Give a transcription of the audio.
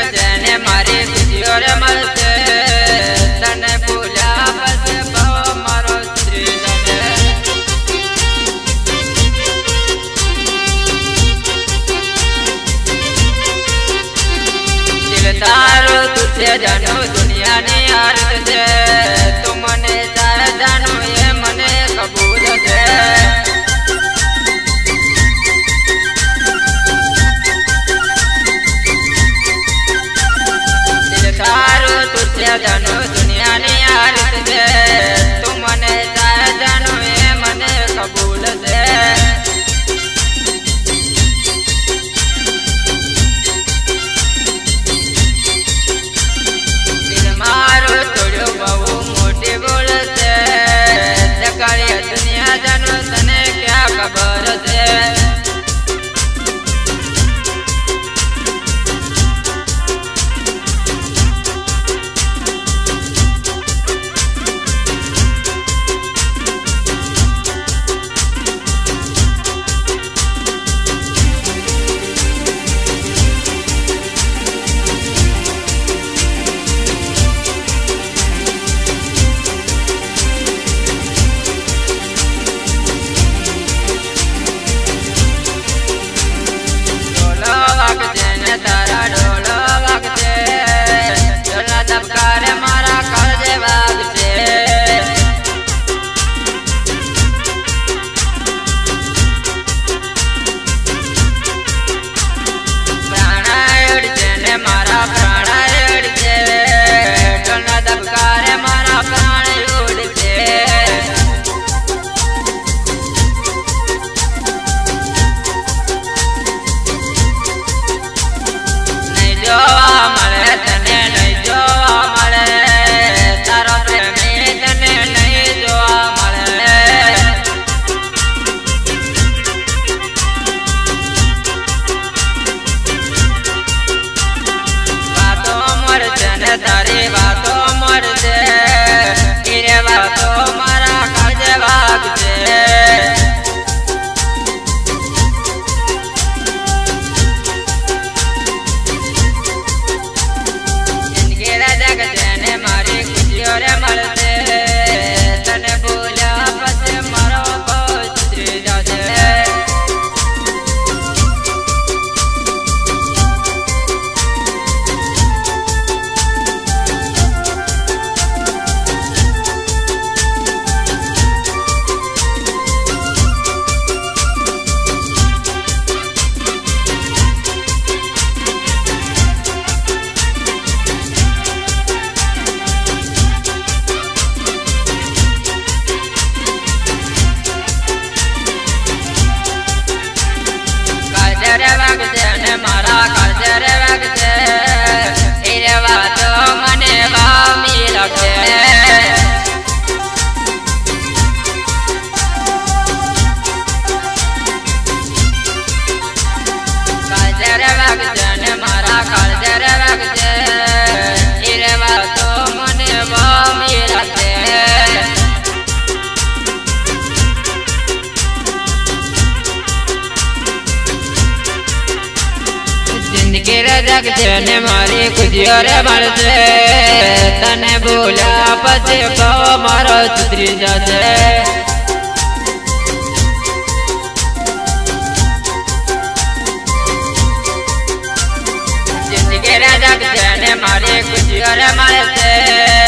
जगते ने मारी खुशियों रे मरते तने भूला बस पाओ मारो श्री दिल तारो तुझे जानो दुनिया ने यार तुझे तू मने तार जानो ये मने कबूल है जानो दुनिया ने यार तुझे तू मने जानो ये मने कबूल दे दिल मारो तोड़ो बहु मोटी बोलते तकालिया दुनिया जानो तने क्या खबर दे तारा ढोलो वगते ढोला दबकार मारा कर्जे वगते प्राणा उड़ते ने मारा प्राणा उड़ते ढोला दबकार मारा प्राण उड़ते जोवा मले तने नहीं जोवा मले तारो प्रेमी तने नहीं जोवा मले बातों मरते ने तारी बातों मरते तेरे बातों मारा काजे भागते जगते ने मारी खुशियों रे मरते तने भूला बस मारो बहुत श्री जाते वगते ने मारा कर्जे वगते तेरे बातों मने वामी रखे कर्जे वगते ने मारा कर्जे वगते तेरे बातों मने वामी रखे जिंदगी जगते ने मारी खुशियों रे मरते तने भूला पछे पाओ मारो सुधरी जाते जिंदगी जगते ने मारी खुशियों रे मरते